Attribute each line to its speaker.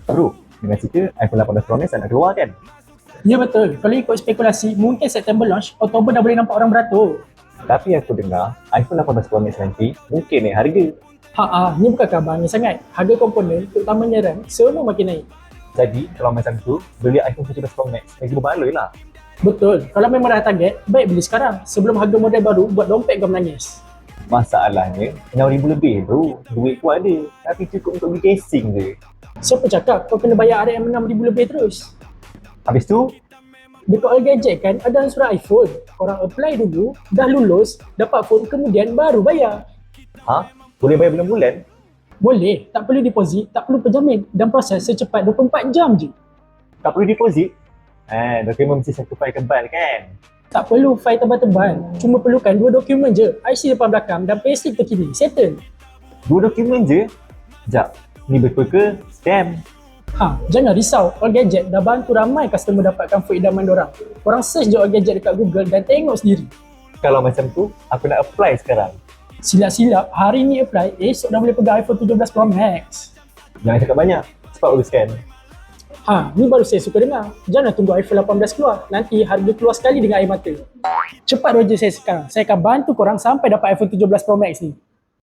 Speaker 1: Bro, dengan cerita iPhone 18 Pro Max nak keluar kan?
Speaker 2: Ya betul. Kalau ikut spekulasi, mungkin September launch, Oktober dah boleh nampak orang beratur.
Speaker 1: Tapi aku dengar iPhone 18 Pro Max nanti mungkin naik harga.
Speaker 2: Ni bukan khabar angin sangat. Harga komponen, terutamanya RAM, semua makin naik.
Speaker 1: Jadi kalau macam tu, beli iPhone 17 Pro Max lagi berbaloi lah.
Speaker 2: Betul. Kalau memang dah target, baik beli sekarang. Sebelum harga model baru buat dompet kau menangis.
Speaker 1: Masalahnya, RM6,000 lebih bro. Duit ku ada, tapi cukup untuk beli casing je.
Speaker 2: Siapa cakap kau kena bayar RM 6,000 lebih terus?
Speaker 1: Habis tu,
Speaker 2: Dekat All Gadget kan ada surat iPhone. Korang apply dulu, dah lulus, dapat phone kemudian baru bayar.
Speaker 1: boleh bayar bulan-bulan?
Speaker 2: Boleh, tak perlu deposit, tak perlu penjamin dan proses secepat 24 jam je.
Speaker 1: Tak perlu deposit? Dokumen mesti certified kebal kan?
Speaker 2: Tak perlu file tebal-tebal, cuma perlukan 2 dokumen je, IC depan belakang dan payslip terkini, settle.
Speaker 1: 2 dokumen je? Sekejap, ni betul ke scam?
Speaker 2: Jangan risau, All Gadget dah bantu ramai customer dapatkan phone idaman dorang. Korang search je All Gadget dekat Google dan tengok sendiri.
Speaker 1: Kalau macam tu, aku nak apply sekarang.
Speaker 2: Silap-silap, hari ni apply, esok dah boleh pegang iPhone 17 Pro Max.
Speaker 1: Jangan cakap banyak, cepat uruskan.
Speaker 2: Ni baru saya suka dengar. Jangan tunggu iPhone 18 keluar. Nanti harga keluar sekali dengan air mata. Cepat roja saya sekarang. Saya akan bantu korang sampai dapat iPhone 17 Pro Max ni.